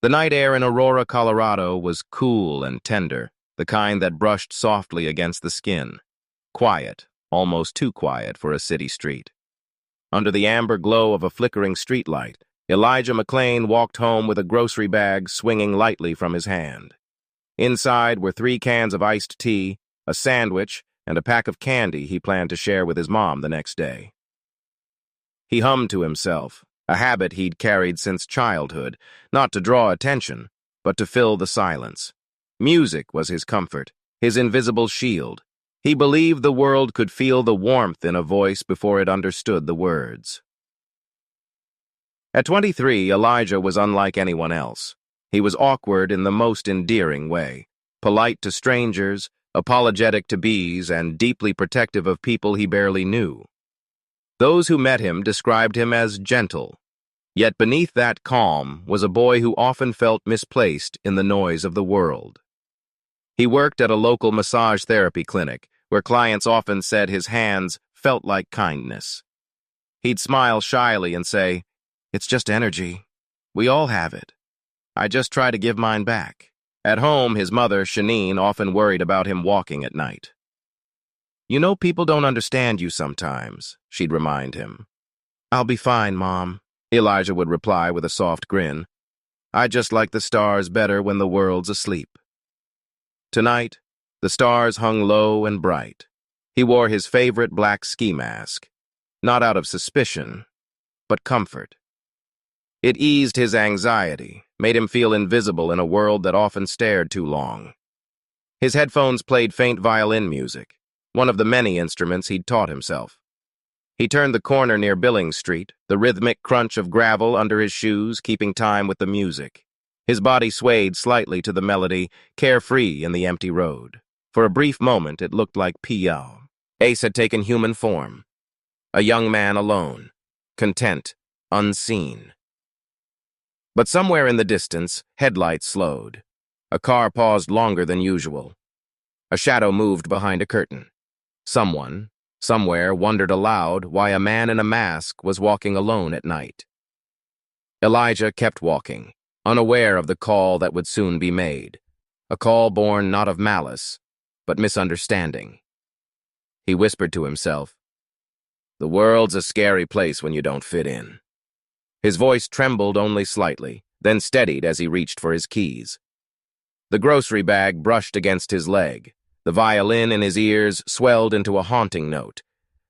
The night air in Aurora, Colorado was cool and tender, the kind that brushed softly against the skin. Quiet, almost too quiet for a city street. Under the amber glow of a flickering streetlight, Elijah McClain walked home with a grocery bag swinging lightly from his hand. Inside were 3 cans of iced tea, a sandwich, and a pack of candy he planned to share with his mom the next day. He hummed to himself, a habit he'd carried since childhood, not to draw attention, but to fill the silence. Music was his comfort, his invisible shield. He believed the world could feel the warmth in a voice before it understood the words. At 23, Elijah was unlike anyone else. He was awkward in the most endearing way, polite to strangers, apologetic to bees, and deeply protective of people he barely knew. Those who met him described him as gentle. Yet beneath that calm was a boy who often felt misplaced in the noise of the world. He worked at a local massage therapy clinic, where clients often said his hands felt like kindness. He'd smile shyly and say, "It's just energy. We all have it. I just try to give mine back." At home, his mother, Shanine, often worried about him walking at night. "You know, people don't understand you sometimes," she'd remind him. "I'll be fine, Mom," Elijah would reply with a soft grin. "I just like the stars better when the world's asleep." Tonight, the stars hung low and bright. He wore his favorite black ski mask, not out of suspicion, but comfort. It eased his anxiety, made him feel invisible in a world that often stared too long. His headphones played faint violin music, one of the many instruments he'd taught himself. He turned the corner near Billings Street, the rhythmic crunch of gravel under his shoes keeping time with the music. His body swayed slightly to the melody, carefree in the empty road. For a brief moment, it looked like P.L. Ace had taken human form. A young man alone, content, unseen. But somewhere in the distance, headlights slowed. A car paused longer than usual. A shadow moved behind a curtain. Someone, somewhere, wondered aloud why a man in a mask was walking alone at night. Elijah kept walking, unaware of the call that would soon be made, a call born not of malice, but misunderstanding. He whispered to himself, "The world's a scary place when you don't fit in." His voice trembled only slightly, then steadied as he reached for his keys. The grocery bag brushed against his leg. The violin in his ears swelled into a haunting note,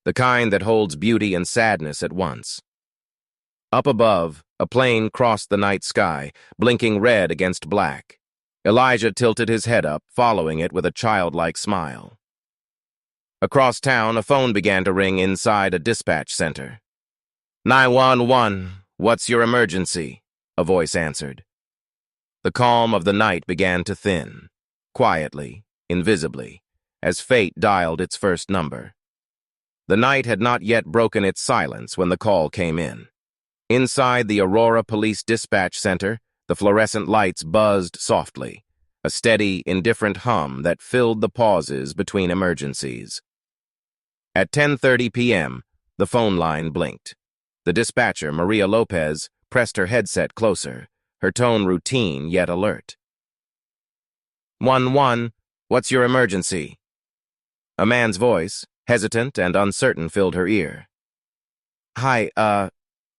the kind that holds beauty and sadness at once. Up above, a plane crossed the night sky, blinking red against black. Elijah tilted his head up, following it with a childlike smile. Across town, a phone began to ring inside a dispatch center. 911, what's your emergency? A voice answered. The calm of the night began to thin, quietly, invisibly, as fate dialed its first number. The night had not yet broken its silence when the call came in. Inside the Aurora Police Dispatch Center, the fluorescent lights buzzed softly, a steady, indifferent hum that filled the pauses between emergencies. At 10:30 p.m., the phone line blinked. The dispatcher, Maria Lopez, pressed her headset closer, her tone routine yet alert. 1-1, what's your emergency? A man's voice, hesitant and uncertain, filled her ear. Hi,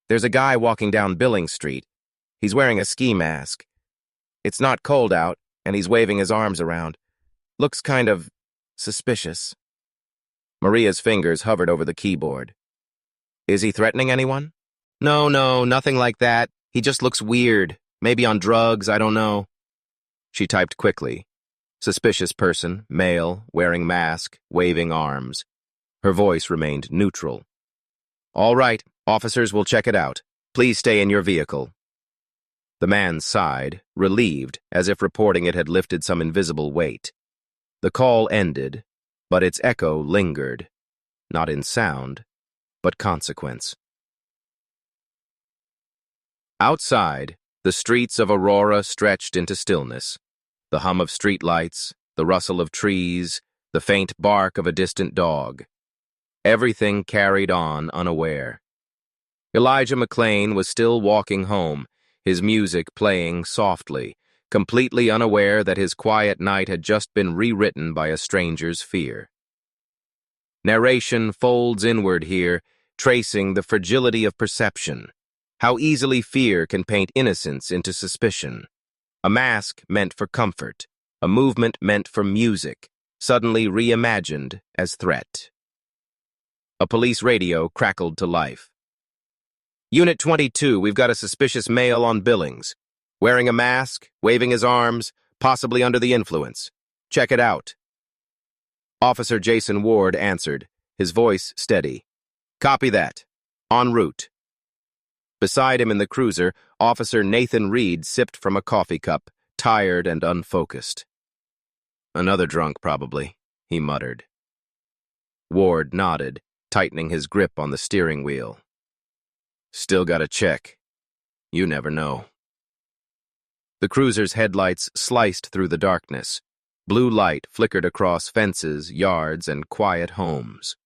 there's a guy walking down Billings Street. He's wearing a ski mask. It's not cold out, and he's waving his arms around. Looks kind of suspicious. Maria's fingers hovered over the keyboard. Is he threatening anyone? No, nothing like that. He just looks weird. Maybe on drugs, I don't know. She typed quickly. Suspicious person, male, wearing mask, waving arms. Her voice remained neutral. All right, officers will check it out. Please stay in your vehicle. The man sighed, relieved, as if reporting it had lifted some invisible weight. The call ended, but its echo lingered, not in sound, but consequence. Outside, the streets of Aurora stretched into stillness. The hum of streetlights, the rustle of trees, the faint bark of a distant dog. Everything carried on unaware. Elijah McClain was still walking home, his music playing softly, completely unaware that his quiet night had just been rewritten by a stranger's fear. Narration folds inward here, tracing the fragility of perception, how easily fear can paint innocence into suspicion. A mask meant for comfort, a movement meant for music, suddenly reimagined as threat. A police radio crackled to life. Unit 22, we've got a suspicious male on Billings. Wearing a mask, waving his arms, possibly under the influence. Check it out. Officer Jason Ward answered, his voice steady. Copy that. En route. Beside him in the cruiser, Officer Nathan Reed sipped from a coffee cup, tired and unfocused. Another drunk, probably, he muttered. Ward nodded, tightening his grip on the steering wheel. Still gotta check. You never know. The cruiser's headlights sliced through the darkness. Blue light flickered across fences, yards, and quiet homes.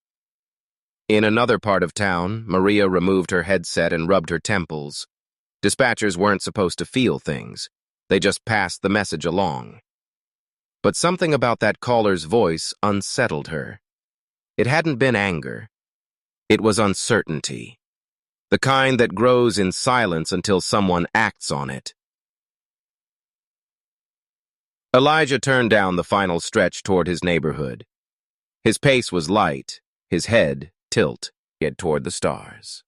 In another part of town, Maria removed her headset and rubbed her temples. Dispatchers weren't supposed to feel things. They just passed the message along. But something about that caller's voice unsettled her. It hadn't been anger. It was uncertainty. The kind that grows in silence until someone acts on it. Elijah turned down the final stretch toward his neighborhood. His pace was light, his head tilt, yet toward the stars.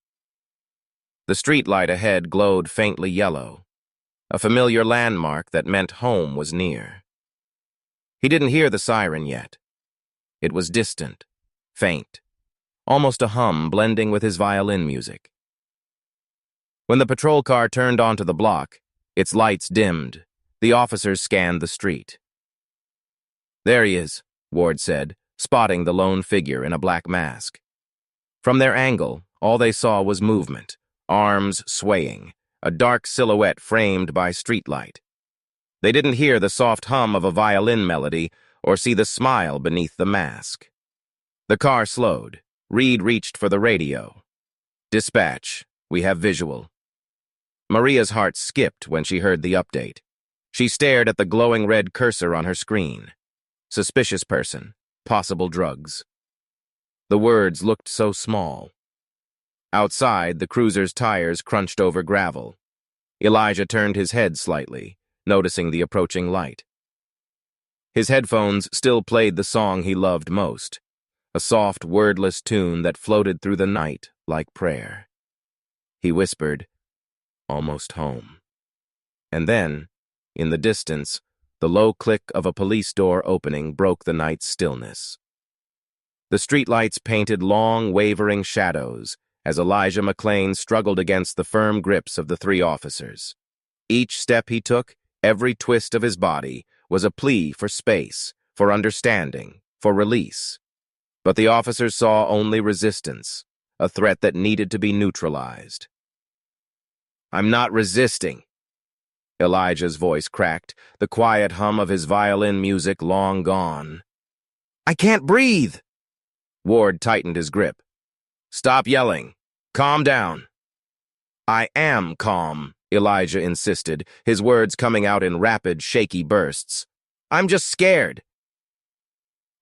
The streetlight ahead glowed faintly yellow, a familiar landmark that meant home was near. He didn't hear the siren yet. It was distant, faint, almost a hum blending with his violin music. When the patrol car turned onto the block, its lights dimmed. The officers scanned the street. There he is, Ward said, spotting the lone figure in a black mask. From their angle, all they saw was movement, arms swaying, a dark silhouette framed by streetlight. They didn't hear the soft hum of a violin melody or see the smile beneath the mask. The car slowed. Reed reached for the radio. Dispatch, we have visual. Maria's heart skipped when she heard the update. She stared at the glowing red cursor on her screen. Suspicious person, possible drugs. The words looked so small. Outside, the cruiser's tires crunched over gravel. Elijah turned his head slightly, noticing the approaching light. His headphones still played the song he loved most, a soft, wordless tune that floated through the night like prayer. He whispered, "Almost home." And then, in the distance, the low click of a police door opening broke the night's stillness. The streetlights painted long, wavering shadows as Elijah McClain struggled against the firm grips of the three officers. Each step he took, every twist of his body, was a plea for space, for understanding, for release. But the officers saw only resistance, a threat that needed to be neutralized. "I'm not resisting." Elijah's voice cracked, the quiet hum of his violin music long gone. "I can't breathe." Ward tightened his grip. "Stop yelling. Calm down." "I am calm," Elijah insisted, his words coming out in rapid, shaky bursts. "I'm just scared."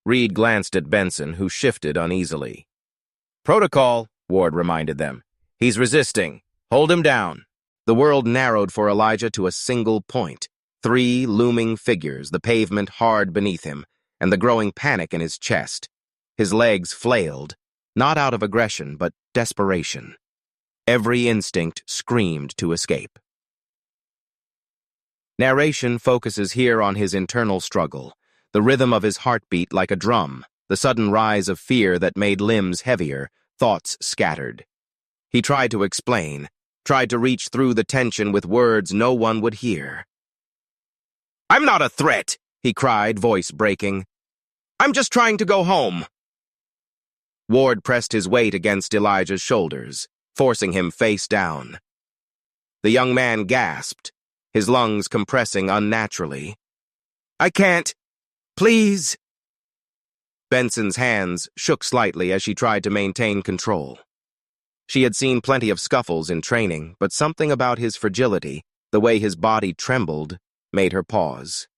Reed glanced at Benson, who shifted uneasily. "Protocol," Ward reminded them. "He's resisting. Hold him down." The world narrowed for Elijah to a single point. 3 looming figures, the pavement hard beneath him, and the growing panic in his chest. His legs flailed, not out of aggression, but desperation. Every instinct screamed to escape. Narration focuses here on his internal struggle, the rhythm of his heartbeat like a drum, the sudden rise of fear that made limbs heavier, thoughts scattered. He tried to explain, tried to reach through the tension with words no one would hear. "I'm not a threat," he cried, voice breaking. "I'm just trying to go home." Ward pressed his weight against Elijah's shoulders, forcing him face down. The young man gasped, his lungs compressing unnaturally. "I can't. Please." Benson's hands shook slightly as she tried to maintain control. She had seen plenty of scuffles in training, but something about his fragility, The way his body trembled made her pause.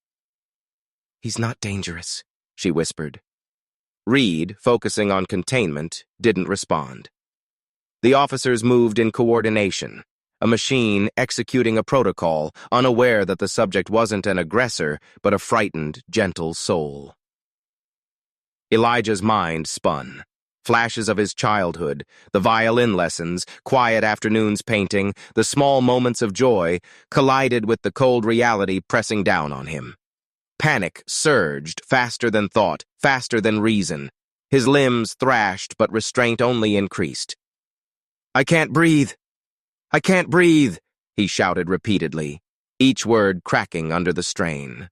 "He's not dangerous," she whispered. Reed, focusing on containment, didn't respond. The officers moved in coordination, a machine executing a protocol, unaware that the subject wasn't an aggressor, but a frightened, gentle soul. Elijah's mind spun. Flashes of his childhood, the violin lessons, quiet afternoons painting, the small moments of joy, collided with the cold reality pressing down on him. Panic surged, faster than thought, faster than reason. His limbs thrashed, but restraint only increased. "I can't breathe! I can't breathe!" he shouted repeatedly, each word cracking under the strain.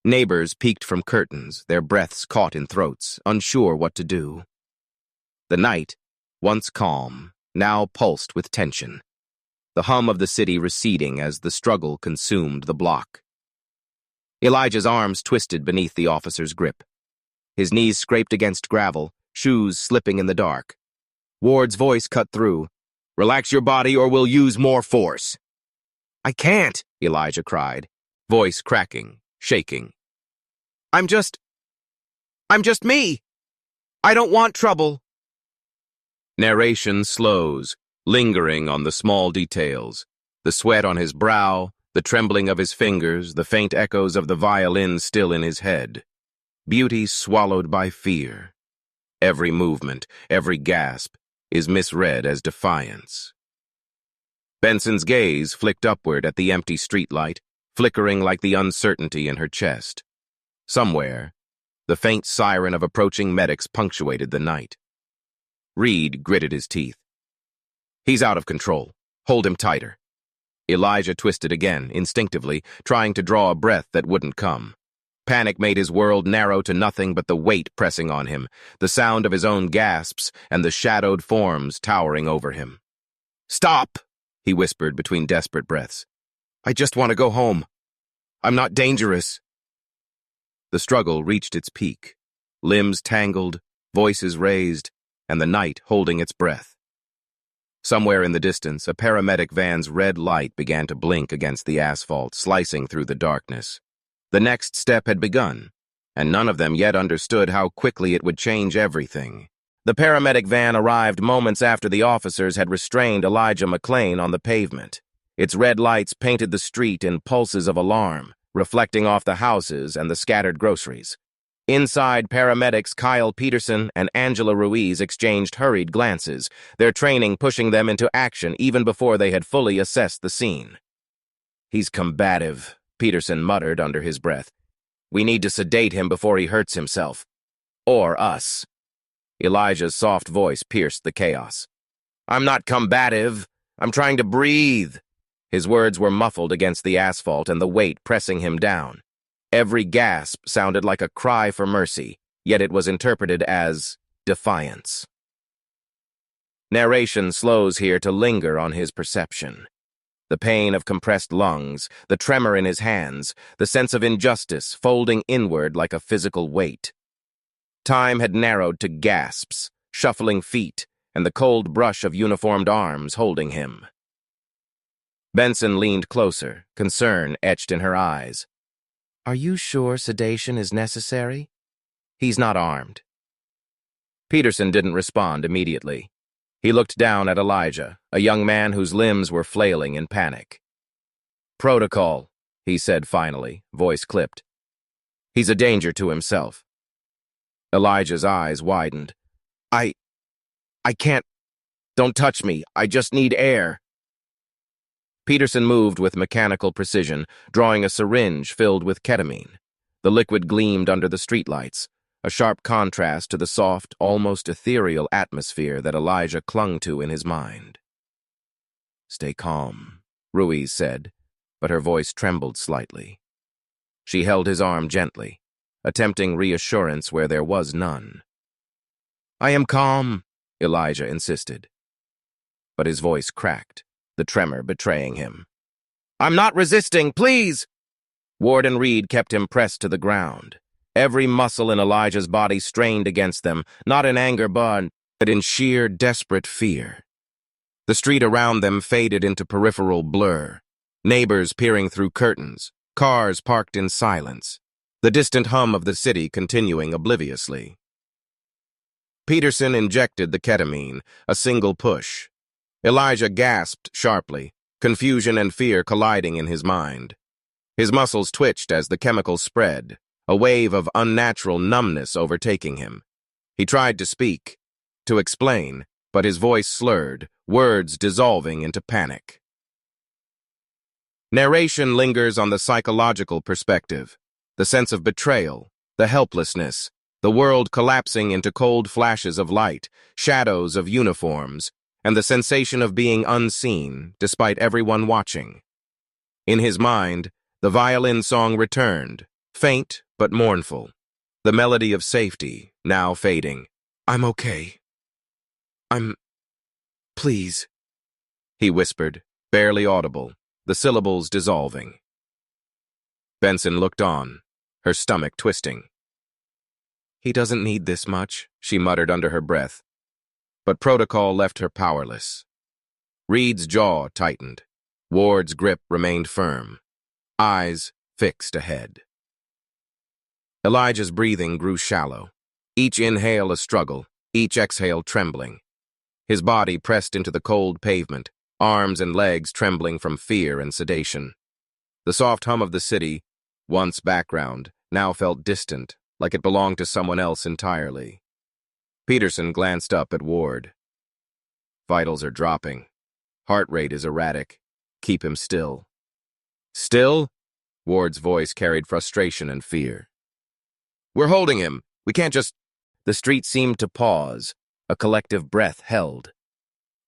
Neighbors peeked from curtains, their breaths caught in throats, unsure what to do. The night, once calm, now pulsed with tension, the hum of the city receding as the struggle consumed the block. Elijah's arms twisted beneath the officer's grip. His knees scraped against gravel, shoes slipping in the dark. Ward's voice cut through. "Relax your body or we'll use more force." "I can't," Elijah cried, voice cracking, shaking. I'm just me. I don't want trouble." Narration slows, lingering on the small details. The sweat on his brow, the trembling of his fingers, the faint echoes of the violin still in his head. Beauty swallowed by fear. Every movement, every gasp, is misread as defiance. Benson's gaze flicked upward at the empty streetlight, flickering like the uncertainty in her chest. Somewhere, the faint siren of approaching medics punctuated the night. Reed gritted his teeth. "He's out of control. Hold him tighter." Elijah twisted again, instinctively, trying to draw a breath that wouldn't come. Panic made his world narrow to nothing but the weight pressing on him, the sound of his own gasps, and the shadowed forms towering over him. "Stop!" he whispered between desperate breaths. "I just want to go home. I'm not dangerous." The struggle reached its peak, limbs tangled, voices raised, and the night holding its breath. Somewhere in the distance, a paramedic van's red light began to blink against the asphalt, slicing through the darkness. The next step had begun, and none of them yet understood how quickly it would change everything. The paramedic van arrived moments after the officers had restrained Elijah McClain on the pavement. Its red lights painted the street in pulses of alarm, reflecting off the houses and the scattered groceries. Inside, paramedics Kyle Peterson and Angela Ruiz exchanged hurried glances, their training pushing them into action even before they had fully assessed the scene. "He's combative," Peterson muttered under his breath. "We need to sedate him before he hurts himself. Or us." Elijah's soft voice pierced the chaos. "I'm not combative. I'm trying to breathe." His words were muffled against the asphalt and the weight pressing him down. Every gasp sounded like a cry for mercy, yet it was interpreted as defiance. Narration slows here to linger on his perception. The pain of compressed lungs, the tremor in his hands, the sense of injustice folding inward like a physical weight. Time had narrowed to gasps, shuffling feet, and the cold brush of uniformed arms holding him. Benson leaned closer, concern etched in her eyes. "Are you sure sedation is necessary? He's not armed." Peterson didn't respond immediately. He looked down at Elijah, a young man whose limbs were flailing in panic. "Protocol," he said finally, voice clipped. "He's a danger to himself." Elijah's eyes widened. I can't. Don't touch me. I just need air." Peterson moved with mechanical precision, drawing a syringe filled with ketamine. The liquid gleamed under the streetlights, a sharp contrast to the soft, almost ethereal atmosphere that Elijah clung to in his mind. "Stay calm," Ruiz said, but her voice trembled slightly. She held his arm gently, attempting reassurance where there was none. "I am calm," Elijah insisted. But his voice cracked, the tremor betraying him. "I'm not resisting, please!" Ward and Reed kept him pressed to the ground. Every muscle in Elijah's body strained against them, not in anger but in sheer, desperate fear. The street around them faded into peripheral blur. Neighbors peering through curtains, cars parked in silence, the distant hum of the city continuing obliviously. Peterson injected the ketamine, a single push. Elijah gasped sharply, confusion and fear colliding in his mind. His muscles twitched as the chemical spread, a wave of unnatural numbness overtaking him. He tried to speak, to explain, but his voice slurred, words dissolving into panic. Narration lingers on the psychological perspective, the sense of betrayal, the helplessness, the world collapsing into cold flashes of light, shadows of uniforms, and the sensation of being unseen despite everyone watching. In his mind, the violin song returned, faint but mournful, the melody of safety now fading. "I'm okay. Please," he whispered, barely audible, the syllables dissolving. Benson looked on, her stomach twisting. "He doesn't need this much," she muttered under her breath. But protocol left her powerless. Reed's jaw tightened. Ward's grip remained firm, eyes fixed ahead. Elijah's breathing grew shallow, each inhale a struggle, each exhale trembling. His body pressed into the cold pavement, arms and legs trembling from fear and sedation. The soft hum of the city, once background, now felt distant, like it belonged to someone else entirely. Peterson glanced up at Ward. "Vitals are dropping. Heart rate is erratic. Keep him still." "Still?" Ward's voice carried frustration and fear. "We're holding him. We can't just—" The street seemed to pause, a collective breath held.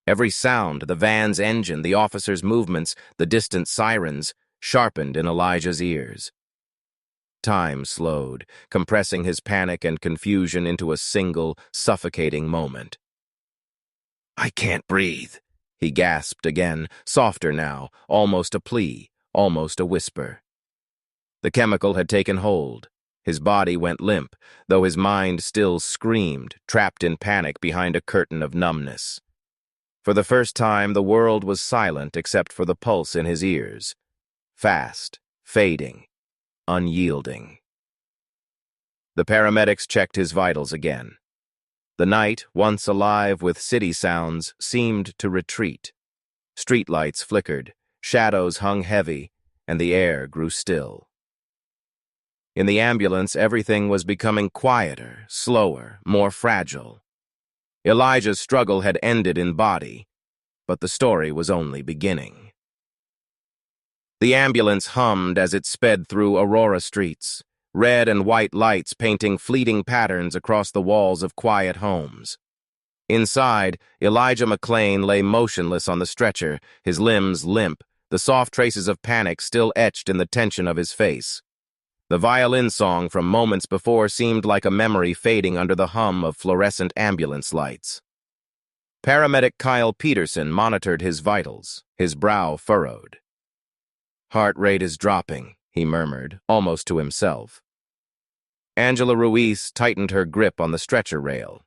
Every sound, the van's engine, the officers' movements, the distant sirens, sharpened in Elijah's ears. Time slowed, compressing his panic and confusion into a single, suffocating moment. "I can't breathe," he gasped again, softer now, almost a plea, almost a whisper. The chemical had taken hold. His body went limp, though his mind still screamed, trapped in panic behind a curtain of numbness. For the first time, the world was silent except for the pulse in his ears. Fast, fading, unyielding. The paramedics checked his vitals again. The night, once alive with city sounds, seemed to retreat. Streetlights flickered, shadows hung heavy, and the air grew still. In the ambulance, everything was becoming quieter, slower, more fragile. Elijah's struggle had ended in body, but the story was only beginning. The ambulance hummed as it sped through Aurora streets, red and white lights painting fleeting patterns across the walls of quiet homes. Inside, Elijah McClain lay motionless on the stretcher, his limbs limp, the soft traces of panic still etched in the tension of his face. The violin song from moments before seemed like a memory fading under the hum of fluorescent ambulance lights. Paramedic Kyle Peterson monitored his vitals, his brow furrowed. "Heart rate is dropping," he murmured, almost to himself. Angela Ruiz tightened her grip on the stretcher rail.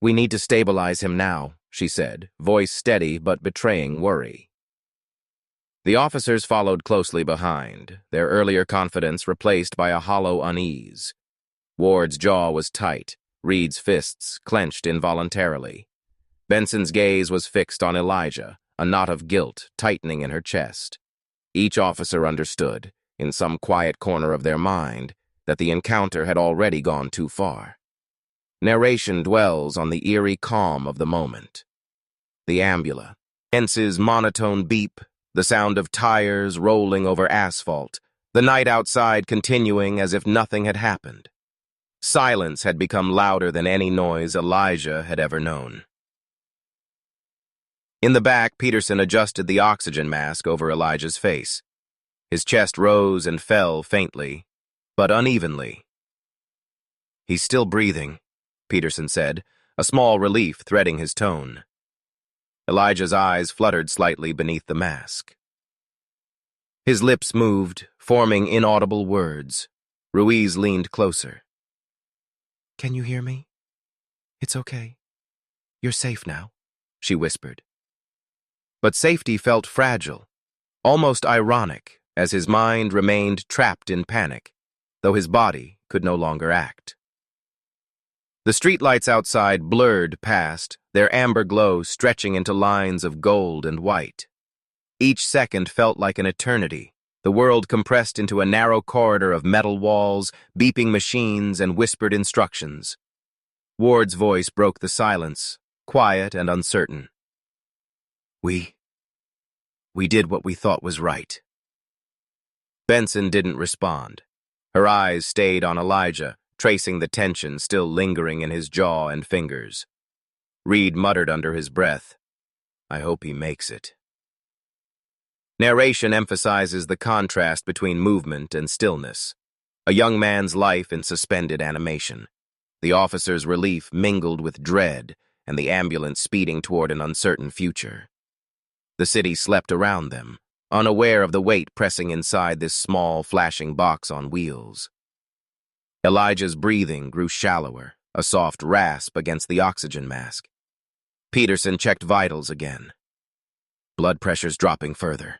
"We need to stabilize him now," she said, voice steady but betraying worry. The officers followed closely behind, their earlier confidence replaced by a hollow unease. Ward's jaw was tight, Reed's fists clenched involuntarily. Benson's gaze was fixed on Elijah, a knot of guilt tightening in her chest. Each officer understood, in some quiet corner of their mind, that the encounter had already gone too far. Narration dwells on the eerie calm of the moment. The ambulance's monotone beep, the sound of tires rolling over asphalt, the night outside continuing as if nothing had happened. Silence had become louder than any noise Elijah had ever known. In the back, Peterson adjusted the oxygen mask over Elijah's face. His chest rose and fell faintly, but unevenly. "He's still breathing," Peterson said, a small relief threading his tone. Elijah's eyes fluttered slightly beneath the mask. His lips moved, forming inaudible words. Ruiz leaned closer. "Can you hear me? It's okay. You're safe now," she whispered. But safety felt fragile. almost ironic as his mind remained trapped in panic, though his body could no longer act. The streetlights outside blurred past, their amber glow stretching into lines of gold and white. Each second felt like an eternity, the world compressed into a narrow corridor of metal walls, beeping machines, and whispered instructions. Ward's voice broke the silence, quiet and uncertain. We did what we thought was right." Benson didn't respond. Her eyes stayed on Elijah, tracing the tension still lingering in his jaw and fingers. Reed muttered under his breath, "I hope he makes it." Narration emphasizes the contrast between movement and stillness. A young man's life in suspended animation. The officer's relief mingled with dread, and the ambulance speeding toward an uncertain future. The city slept around them, unaware of the weight pressing inside this small, flashing box on wheels. Elijah's breathing grew shallower, a soft rasp against the oxygen mask. Peterson checked vitals again. Blood pressure's dropping further.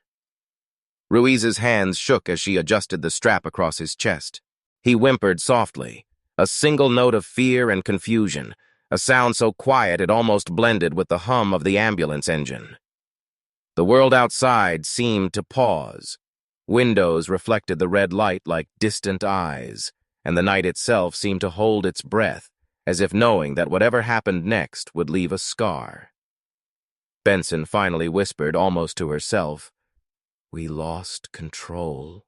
Ruiz's hands shook as she adjusted the strap across his chest. He whimpered softly, a single note of fear and confusion, a sound so quiet it almost blended with the hum of the ambulance engine. The world outside seemed to pause. Windows reflected the red light like distant eyes, and the night itself seemed to hold its breath, as if knowing that whatever happened next would leave a scar. Benson finally whispered, almost to herself, "We lost control."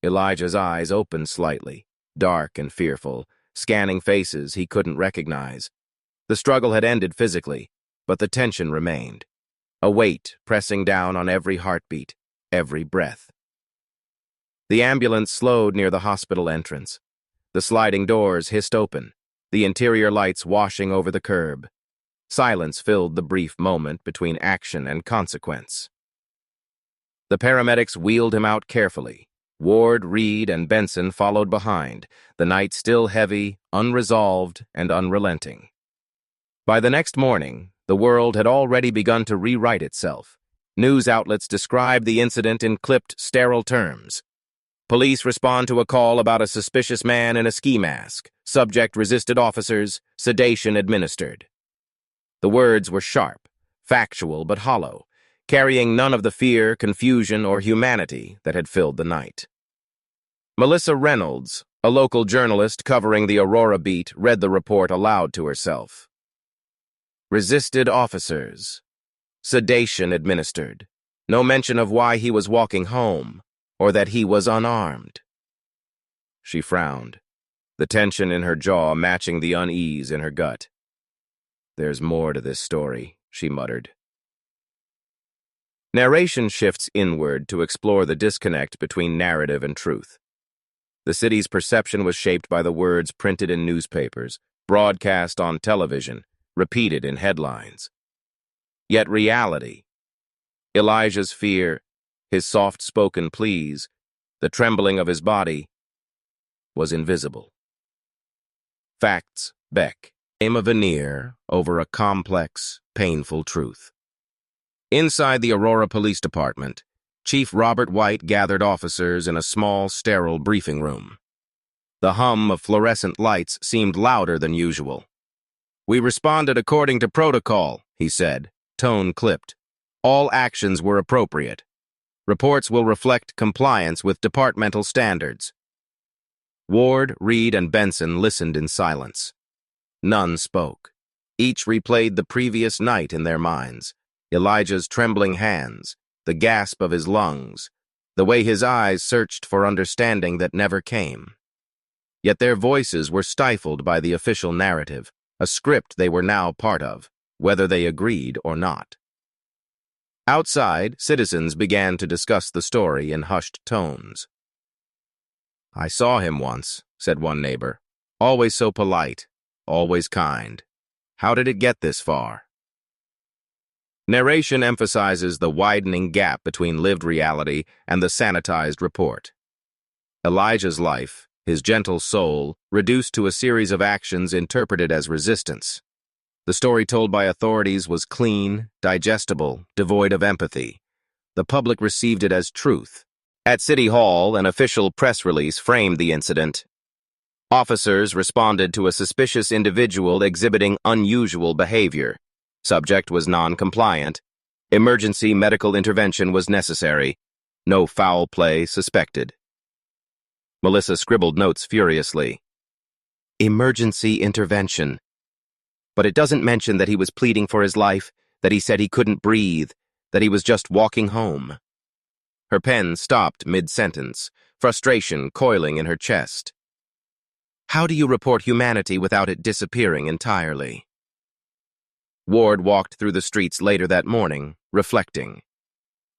Elijah's eyes opened slightly, dark and fearful, scanning faces he couldn't recognize. The struggle had ended physically, but the tension remained. A weight pressing down on every heartbeat, every breath. The ambulance slowed near the hospital entrance. The sliding doors hissed open, the interior lights washing over the curb. Silence filled the brief moment between action and consequence. The paramedics wheeled him out carefully. Ward, Reed, and Benson followed behind, the night still heavy, unresolved, and unrelenting. By the next morning, the world had already begun to rewrite itself. News outlets described the incident in clipped, sterile terms. Police respond to a call about a suspicious man in a ski mask. Subject resisted officers, sedation administered. The words were sharp, factual but hollow, carrying none of the fear, confusion, or humanity that had filled the night. Melissa Reynolds, a local journalist covering the Aurora beat, read the report aloud to herself. Resisted officers. Sedation administered. No mention of why he was walking home, or that he was unarmed. She frowned, the tension in her jaw matching the unease in her gut. "There's more to this story," she muttered. Narration shifts inward to explore the disconnect between narrative and truth. The city's perception was shaped by the words printed in newspapers, broadcast on television, repeated in headlines. Yet reality, Elijah's fear, his soft-spoken pleas, the trembling of his body, was invisible. Facts, Beck, became a veneer over a complex, painful truth. Inside the Aurora Police Department, Chief Robert White gathered officers in a small, sterile briefing room. The hum of fluorescent lights seemed louder than usual. "We responded according to protocol," he said, tone clipped. "All actions were appropriate. Reports will reflect compliance with departmental standards." Ward, Reed, and Benson listened in silence. None spoke. Each replayed the previous night in their minds. Elijah's trembling hands, the gasp of his lungs, the way his eyes searched for understanding that never came. Yet their voices were stifled by the official narrative, a script they were now part of, whether they agreed or not. Outside, citizens began to discuss the story in hushed tones. "I saw him once," said one neighbor. "Always so polite, always kind. How did it get this far?" Narration emphasizes the widening gap between lived reality and the sanitized report. Elijah's life, his gentle soul, reduced to a series of actions interpreted as resistance. The story told by authorities was clean, digestible, devoid of empathy. the public received it as truth. At City Hall, an official press release framed the incident. Officers responded to a suspicious individual exhibiting unusual behavior. Subject was non-compliant. Emergency medical intervention was necessary. No foul play suspected. Melissa scribbled notes furiously. Emergency intervention. But it doesn't mention that he was pleading for his life, that he said he couldn't breathe, that he was just walking home. Her pen stopped mid-sentence, frustration coiling in her chest. How do you report humanity without it disappearing entirely? Ward walked through the streets later that morning, reflecting.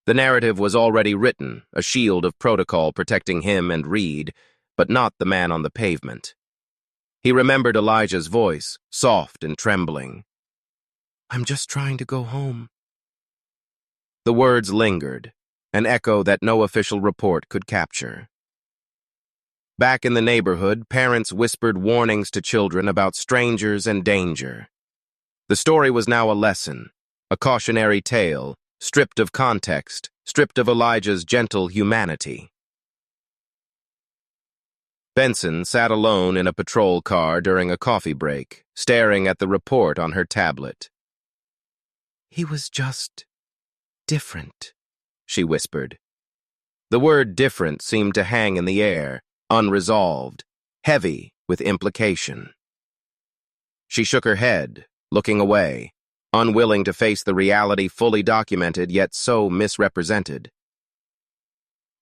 The narrative was already written, a shield of protocol protecting him and Reed, but not the man on the pavement. He remembered Elijah's voice, soft and trembling. I'm just trying to go home. The words lingered, an echo that no official report could capture. Back in the neighborhood, parents whispered warnings to children about strangers and danger. The story was now a lesson, a cautionary tale, stripped of context, stripped of Elijah's gentle humanity. Benson sat alone in a patrol car during a coffee break, staring at the report on her tablet. He was just different, she whispered. The word different seemed to hang in the air, unresolved, heavy with implication. She shook her head, looking away, unwilling to face the reality fully documented yet so misrepresented.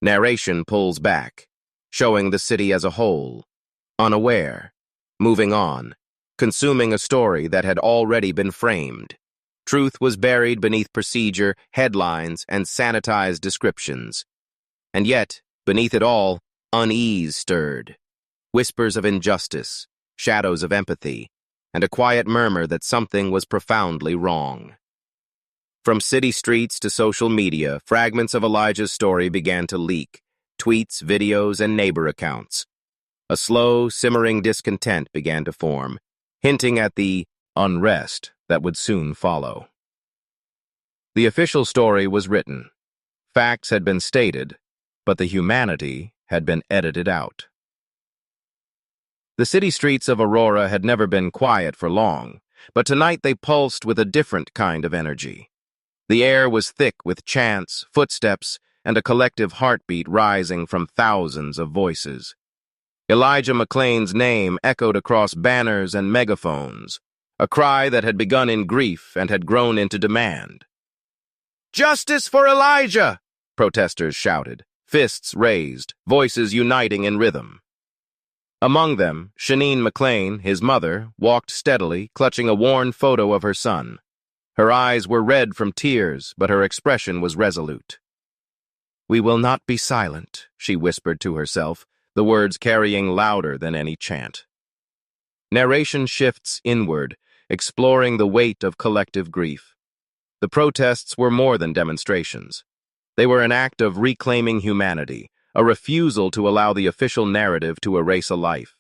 Narration pulls back, showing the city as a whole, unaware, moving on, consuming a story that had already been framed. Truth was buried beneath procedure, headlines, and sanitized descriptions. And yet, beneath it all, unease stirred. Whispers of injustice, shadows of empathy, and a quiet murmur that something was profoundly wrong. From city streets to social media, fragments of Elijah's story began to leak. Tweets, videos, and neighbor accounts. A slow, simmering discontent began to form, hinting at the unrest that would soon follow. The official story was written. Facts had been stated, but the humanity had been edited out. The city streets of Aurora had never been quiet for long, but tonight they pulsed with a different kind of energy. The air was thick with chants, footsteps, and a collective heartbeat rising from thousands of voices. Elijah McClain's name echoed across banners and megaphones, a cry that had begun in grief and had grown into demand. "Justice for Elijah!" protesters shouted, fists raised, voices uniting in rhythm. Among them, Shanine McClain, his mother, walked steadily, clutching a worn photo of her son. Her eyes were red from tears, but her expression was resolute. "We will not be silent," she whispered to herself, the words carrying louder than any chant. Narration shifts inward, exploring the weight of collective grief. The protests were more than demonstrations. They were an act of reclaiming humanity, a refusal to allow the official narrative to erase a life.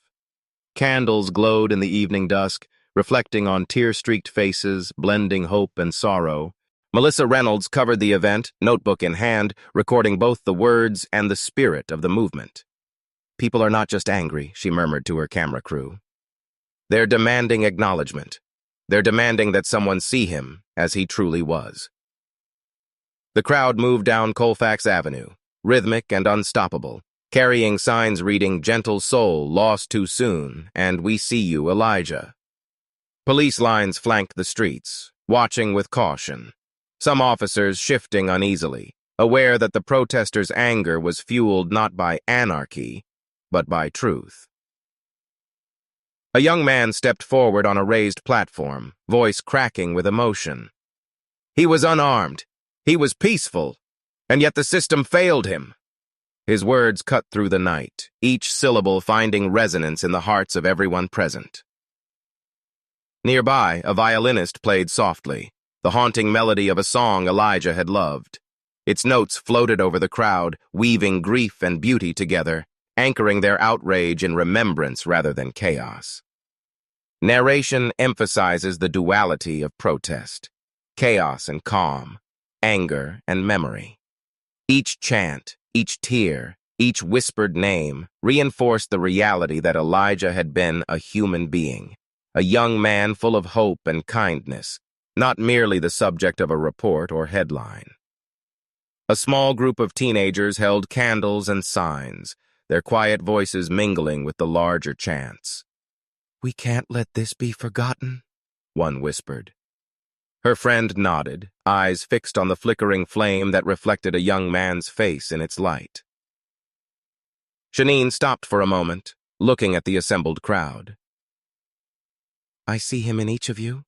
Candles glowed in the evening dusk, reflecting on tear-streaked faces, blending hope and sorrow. Melissa Reynolds covered the event, notebook in hand, recording both the words and the spirit of the movement. "People are not just angry," she murmured to her camera crew. "They're demanding acknowledgement. They're demanding that someone see him as he truly was." The crowd moved down Colfax Avenue, rhythmic and unstoppable, carrying signs reading "Gentle Soul, Lost Too Soon" and "We See You, Elijah." Police lines flanked the streets, watching with caution. Some officers shifting uneasily, aware that the protesters' anger was fueled not by anarchy, but by truth. A young man stepped forward on a raised platform, voice cracking with emotion. He was unarmed, he was peaceful, and yet the system failed him. His words cut through the night, each syllable finding resonance in the hearts of everyone present. Nearby, a violinist played softly, the haunting melody of a song Elijah had loved. Its notes floated over the crowd, weaving grief and beauty together, anchoring their outrage in remembrance rather than chaos. Narration emphasizes the duality of protest, chaos and calm, anger and memory. Each chant, each tear, each whispered name reinforced the reality that Elijah had been a human being, a young man full of hope and kindness, not merely the subject of a report or headline. A small group of teenagers held candles and signs, their quiet voices mingling with the larger chants. "We can't let this be forgotten," one whispered. Her friend nodded, eyes fixed on the flickering flame that reflected a young man's face in its light. Shanine stopped for a moment, looking at the assembled crowd. "I see him in each of you,"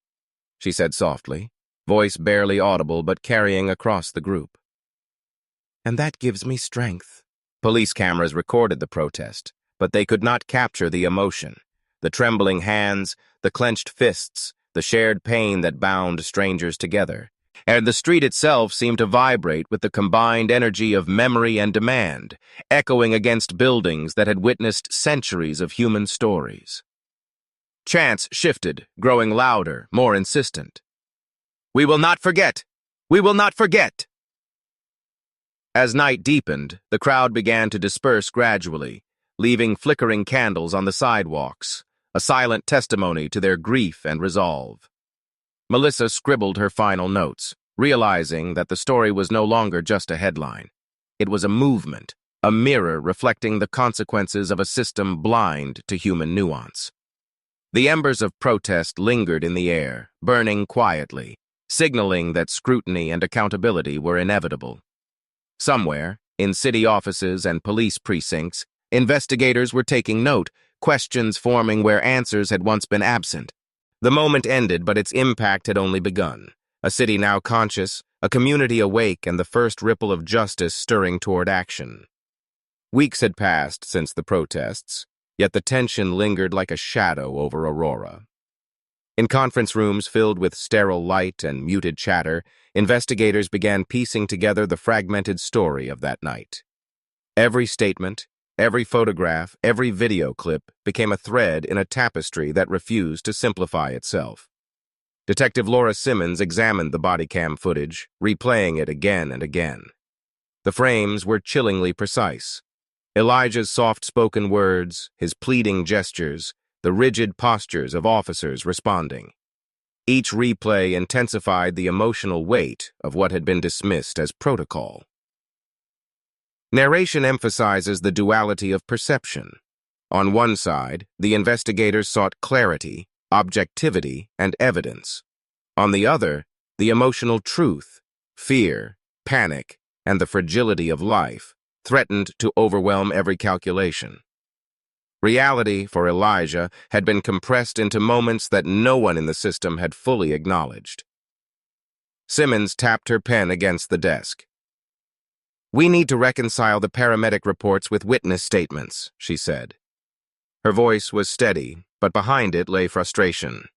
she said softly, voice barely audible but carrying across the group. "And that gives me strength." Police cameras recorded the protest, but they could not capture the emotion, the trembling hands, the clenched fists, the shared pain that bound strangers together. And the street itself seemed to vibrate with the combined energy of memory and demand, echoing against buildings that had witnessed centuries of human stories. Chants shifted, growing louder, more insistent. "We will not forget! We will not forget!" As night deepened, the crowd began to disperse gradually, leaving flickering candles on the sidewalks, a silent testimony to their grief and resolve. Melissa scribbled her final notes, realizing that the story was no longer just a headline. It was a movement, a mirror reflecting the consequences of a system blind to human nuance. The embers of protest lingered in the air, burning quietly, signaling that scrutiny and accountability were inevitable. Somewhere, in city offices and police precincts, investigators were taking note, questions forming where answers had once been absent. The moment ended, but its impact had only begun. A city now conscious, a community awake, and the first ripple of justice stirring toward action. Weeks had passed since the protests, yet the tension lingered like a shadow over Aurora. In conference rooms filled with sterile light and muted chatter, investigators began piecing together the fragmented story of that night. Every statement, every photograph, every video clip became a thread in a tapestry that refused to simplify itself. Detective Laura Simmons examined the body cam footage, replaying it again and again. The frames were chillingly precise. Elijah's soft-spoken words, his pleading gestures, the rigid postures of officers responding. Each replay intensified the emotional weight of what had been dismissed as protocol. Narration emphasizes the duality of perception. On one side, the investigators sought clarity, objectivity, and evidence. On the other, the emotional truth, fear, panic, and the fragility of life threatened to overwhelm every calculation. Reality, for Elijah, had been compressed into moments that no one in the system had fully acknowledged. Simmons tapped her pen against the desk. "We need to reconcile the paramedic reports with witness statements," she said. Her voice was steady, but behind it lay frustration.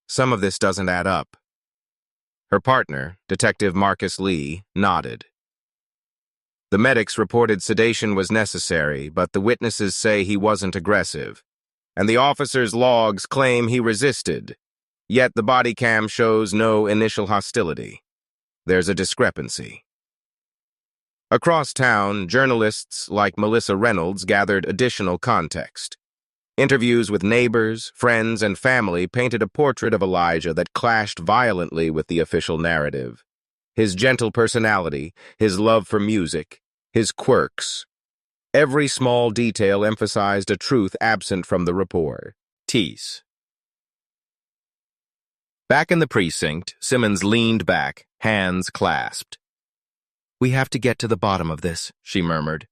"Some of this doesn't add up." Her partner, Detective Marcus Lee, nodded. "The medics reported sedation was necessary, but the witnesses say he wasn't aggressive, and the officer's logs claim he resisted, yet the body cam shows no initial hostility. There's a discrepancy." Across town, journalists like Melissa Reynolds gathered additional context. Interviews with neighbors, friends, and family painted a portrait of Elijah that clashed violently with the official narrative. His gentle personality, his love for music, his quirks. Every small detail emphasized a truth absent from the report. Tease. Back in the precinct, Simmons leaned back, hands clasped. "We have to get to the bottom of this," she murmured.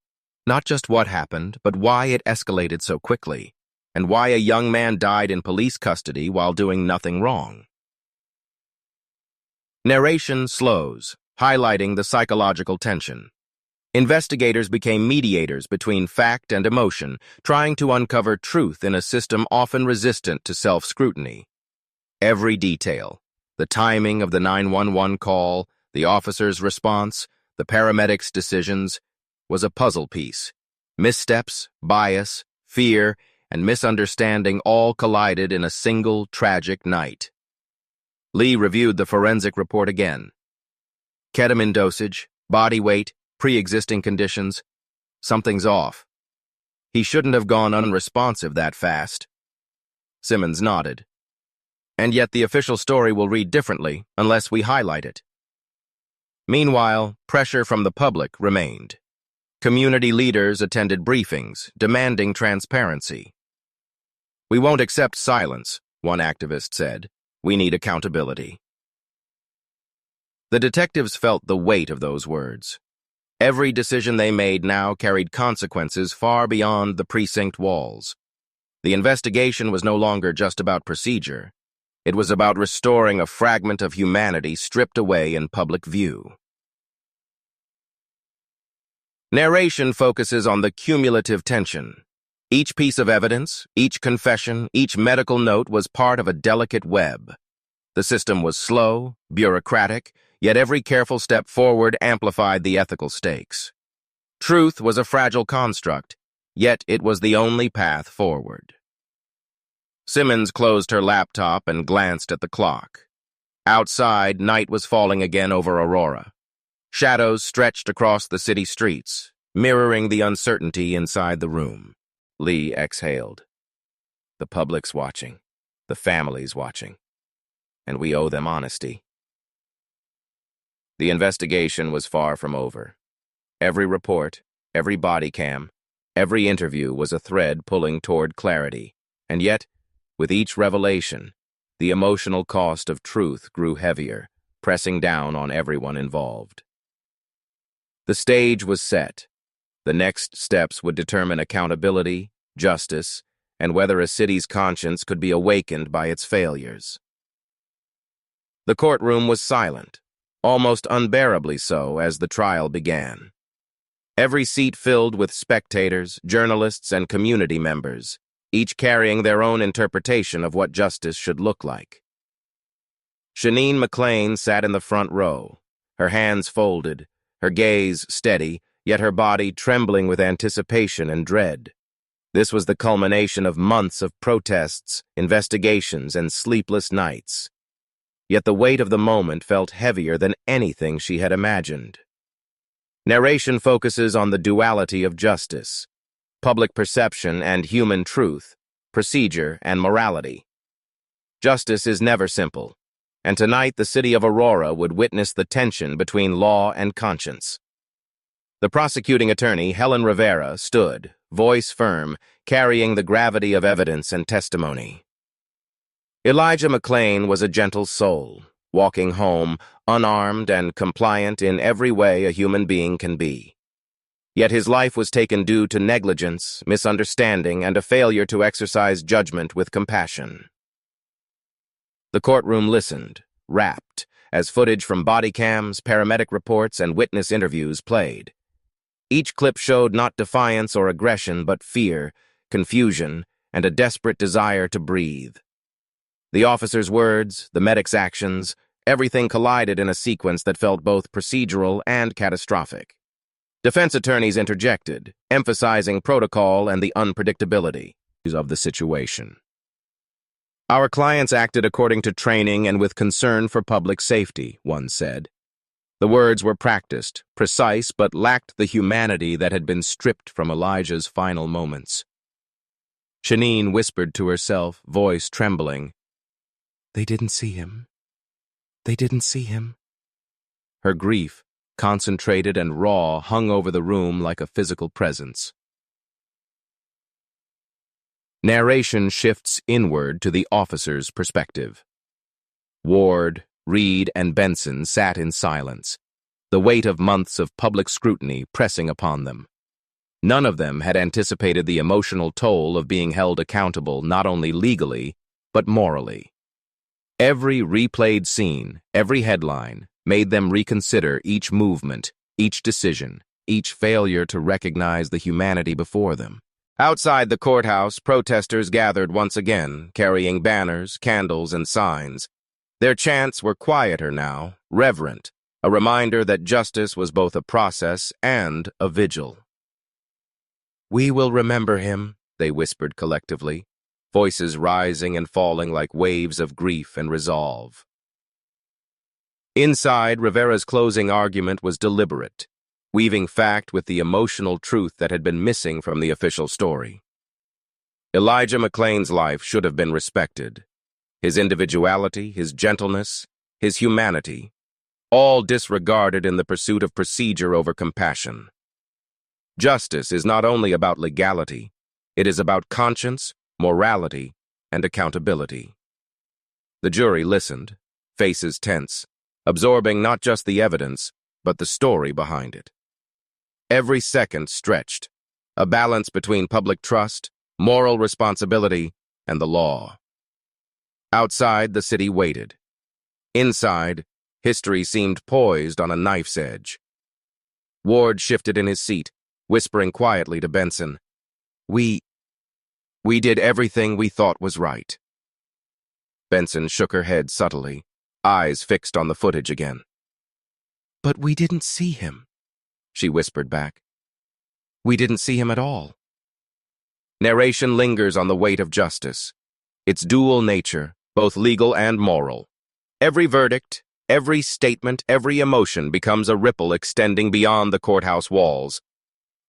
"Not just what happened, but why it escalated so quickly, and why a young man died in police custody while doing nothing wrong." Narration slows, highlighting the psychological tension. Investigators became mediators between fact and emotion, trying to uncover truth in a system often resistant to self-scrutiny. Every detail, the timing of the 911 call, the officer's response, the paramedics' decisions, was a puzzle piece. Missteps, bias, fear, and misunderstanding all collided in a single tragic night. Lee reviewed the forensic report again. Ketamine dosage, body weight, pre-existing conditions. Something's off. He shouldn't have gone unresponsive that fast. Simmons nodded. And yet the official story will read differently unless we highlight it. Meanwhile, pressure from the public remained. Community leaders attended briefings, demanding transparency. "We won't accept silence," one activist said. "We need accountability." The detectives felt the weight of those words. Every decision they made now carried consequences far beyond the precinct walls. The investigation was no longer just about procedure. It was about restoring a fragment of humanity stripped away in public view. Narration focuses on the cumulative tension. Each piece of evidence, each confession, each medical note was part of a delicate web. The system was slow, bureaucratic, yet every careful step forward amplified the ethical stakes. Truth was a fragile construct, yet it was the only path forward. Simmons closed her laptop and glanced at the clock. Outside, night was falling again over Aurora. Shadows stretched across the city streets, mirroring the uncertainty inside the room. Lee exhaled. The public's watching. The family's watching. And we owe them honesty. The investigation was far from over. Every report, every body cam, every interview was a thread pulling toward clarity. And yet, with each revelation, the emotional cost of truth grew heavier, pressing down on everyone involved. The stage was set. The next steps would determine accountability, justice, and whether a city's conscience could be awakened by its failures. The courtroom was silent, almost unbearably so as the trial began. Every seat filled with spectators, journalists, and community members, each carrying their own interpretation of what justice should look like. Elijah McClain sat in the front row, her hands folded, her gaze steady, yet her body trembling with anticipation and dread. This was the culmination of months of protests, investigations, and sleepless nights. Yet the weight of the moment felt heavier than anything she had imagined. Narration focuses on the duality of justice, public perception and human truth, procedure and morality. Justice is never simple, and tonight the city of Aurora would witness the tension between law and conscience. The prosecuting attorney, Helen Rivera, stood, voice firm, carrying the gravity of evidence and testimony. Elijah McClain was a gentle soul, walking home, unarmed and compliant in every way a human being can be. Yet his life was taken due to negligence, misunderstanding, and a failure to exercise judgment with compassion. The courtroom listened, rapt, as footage from body cams, paramedic reports, and witness interviews played. Each clip showed not defiance or aggression, but fear, confusion, and a desperate desire to breathe. The officer's words, the medic's actions, everything collided in a sequence that felt both procedural and catastrophic. Defense attorneys interjected, emphasizing protocol and the unpredictability of the situation. "Our clients acted according to training and with concern for public safety," one said. The words were practiced, precise, but lacked the humanity that had been stripped from Elijah's final moments. Shanine whispered to herself, voice trembling, "They didn't see him. They didn't see him." Her grief, concentrated and raw, hung over the room like a physical presence. Narration shifts inward to the officer's perspective. Ward, Reed, and Benson sat in silence, the weight of months of public scrutiny pressing upon them. None of them had anticipated the emotional toll of being held accountable not only legally, but morally. Every replayed scene, every headline, made them reconsider each movement, each decision, each failure to recognize the humanity before them. Outside the courthouse, protesters gathered once again, carrying banners, candles, and signs. Their chants were quieter now, reverent, a reminder that justice was both a process and a vigil. "We will remember him," they whispered collectively, voices rising and falling like waves of grief and resolve. Inside, Rivera's closing argument was deliberate. weaving fact with the emotional truth that had been missing from the official story. Elijah McClain's life should have been respected. His individuality, his gentleness, his humanity, all disregarded in the pursuit of procedure over compassion. Justice is not only about legality, it is about conscience, morality, and accountability. The jury listened, faces tense, absorbing not just the evidence, but the story behind it. Every second stretched, a balance between public trust, moral responsibility, and the law. Outside, the city waited. Inside, history seemed poised on a knife's edge. Ward shifted in his seat, whispering quietly to Benson, We did everything we thought was right." Benson shook her head subtly, eyes fixed on the footage again. "But we didn't see him," she whispered back. "We didn't see him at all." Narration lingers on the weight of justice, its dual nature, both legal and moral. Every verdict, every statement, every emotion becomes a ripple extending beyond the courthouse walls.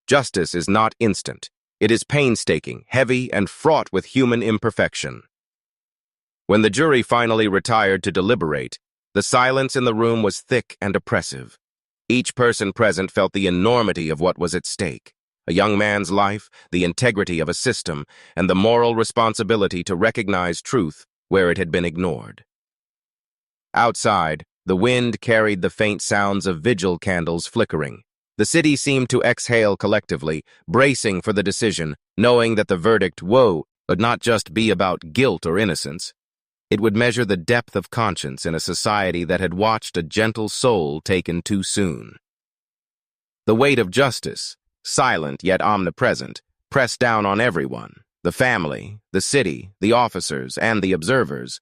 Justice is not instant. It is painstaking, heavy, and fraught with human imperfection. When the jury finally retired to deliberate, the silence in the room was thick and oppressive. Each person present felt the enormity of what was at stake: a young man's life, the integrity of a system, and the moral responsibility to recognize truth where it had been ignored. Outside, the wind carried the faint sounds of vigil candles flickering. The city seemed to exhale collectively, bracing for the decision, knowing that the verdict, would not just be about guilt or innocence. It would measure the depth of conscience in a society that had watched a gentle soul taken too soon. The weight of justice, silent yet omnipresent, pressed down on everyone: the family, the city, the officers, and the observers.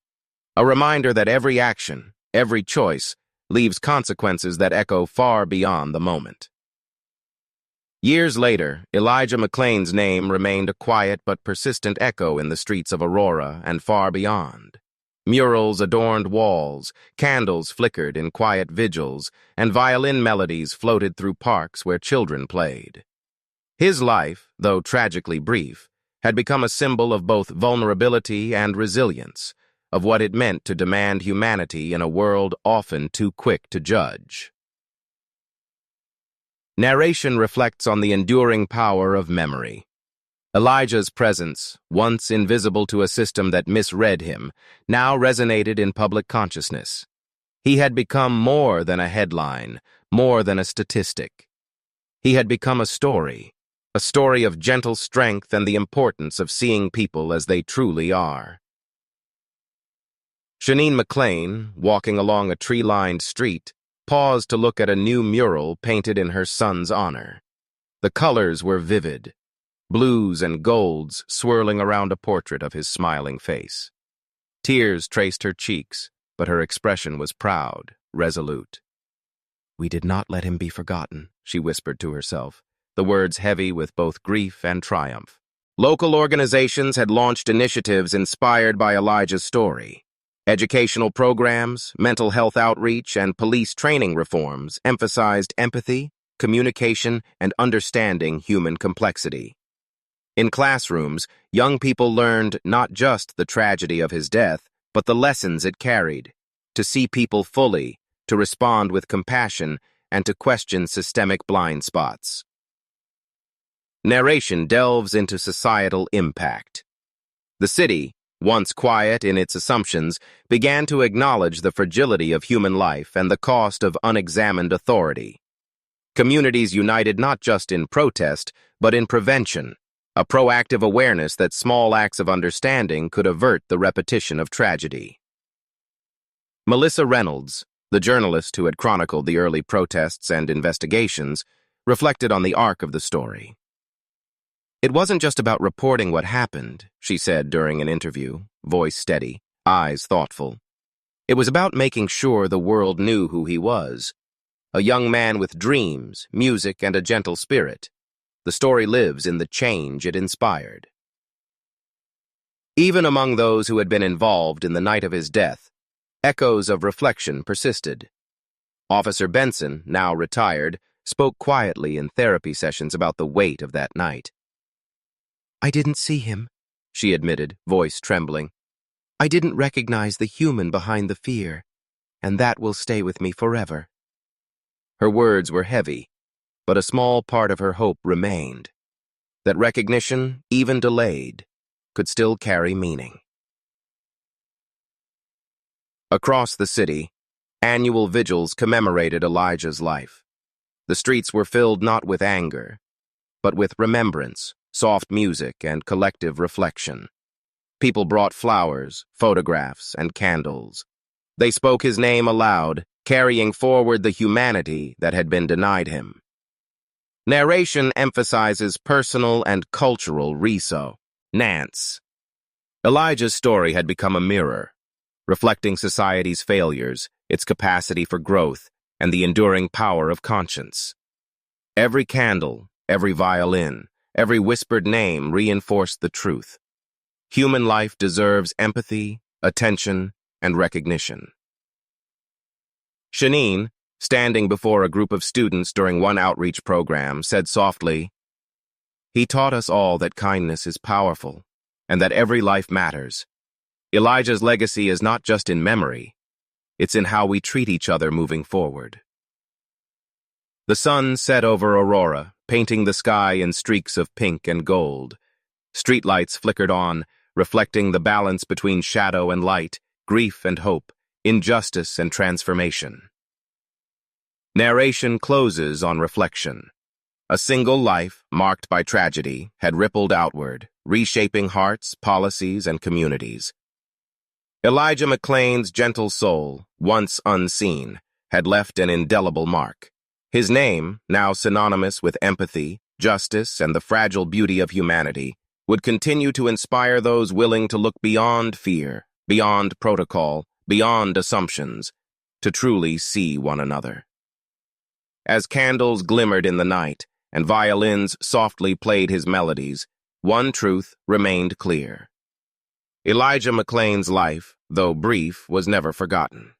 A reminder that every action, every choice, leaves consequences that echo far beyond the moment. Years later, Elijah McClain's name remained a quiet but persistent echo in the streets of Aurora and far beyond. Murals adorned walls, candles flickered in quiet vigils, and violin melodies floated through parks where children played. His life, though tragically brief, had become a symbol of both vulnerability and resilience, of what it meant to demand humanity in a world often too quick to judge. Narration reflects on the enduring power of memory. Elijah's presence, once invisible to a system that misread him, now resonated in public consciousness. He had become more than a headline, more than a statistic. He had become a story of gentle strength and the importance of seeing people as they truly are. Shanine McClain, walking along a tree-lined street, paused to look at a new mural painted in her son's honor. The colors were vivid, blues and golds swirling around a portrait of his smiling face. Tears traced her cheeks, but her expression was proud, resolute. "We did not let him be forgotten," she whispered to herself, the words heavy with both grief and triumph. Local organizations had launched initiatives inspired by Elijah's story. Educational programs, mental health outreach, and police training reforms emphasized empathy, communication, and understanding human complexity. In classrooms, young people learned not just the tragedy of his death, but the lessons it carried: to see people fully, to respond with compassion, and to question systemic blind spots. Narration delves into societal impact. The city, once quiet in its assumptions, began to acknowledge the fragility of human life and the cost of unexamined authority. Communities united not just in protest, but in prevention, a proactive awareness that small acts of understanding could avert the repetition of tragedy. Melissa Reynolds, the journalist who had chronicled the early protests and investigations, reflected on the arc of the story. "It wasn't just about reporting what happened," she said during an interview, voice steady, eyes thoughtful. "It was about making sure the world knew who he was. A young man with dreams, music, and a gentle spirit. The story lives in the change it inspired." Even among those who had been involved in the night of his death, echoes of reflection persisted. Officer Benson, now retired, spoke quietly in therapy sessions about the weight of that night. "I didn't see him," she admitted, voice trembling. "I didn't recognize the human behind the fear, and that will stay with me forever." Her words were heavy, but a small part of her hope remained. That recognition, even delayed, could still carry meaning. Across the city, annual vigils commemorated Elijah's life. The streets were filled not with anger, but with remembrance, soft music, and collective reflection. People brought flowers, photographs, and candles. They spoke his name aloud, carrying forward the humanity that had been denied him. Narration emphasizes personal and cultural resonance. Elijah's story had become a mirror, reflecting society's failures, its capacity for growth, and the enduring power of conscience. Every candle, every violin, every whispered name reinforced the truth. Human life deserves empathy, attention, and recognition. Shanine, standing before a group of students during one outreach program, said softly, "He taught us all that kindness is powerful, and that every life matters. Elijah's legacy is not just in memory, it's in how we treat each other moving forward." The sun set over Aurora, painting the sky in streaks of pink and gold. Streetlights flickered on, reflecting the balance between shadow and light, grief and hope, injustice and transformation. Narration closes on reflection. A single life, marked by tragedy, had rippled outward, reshaping hearts, policies, and communities. Elijah McClain's gentle soul, once unseen, had left an indelible mark. His name, now synonymous with empathy, justice, and the fragile beauty of humanity, would continue to inspire those willing to look beyond fear, beyond protocol, beyond assumptions, to truly see one another. As candles glimmered in the night and violins softly played his melodies, one truth remained clear. Elijah McClain's life, though brief, was never forgotten.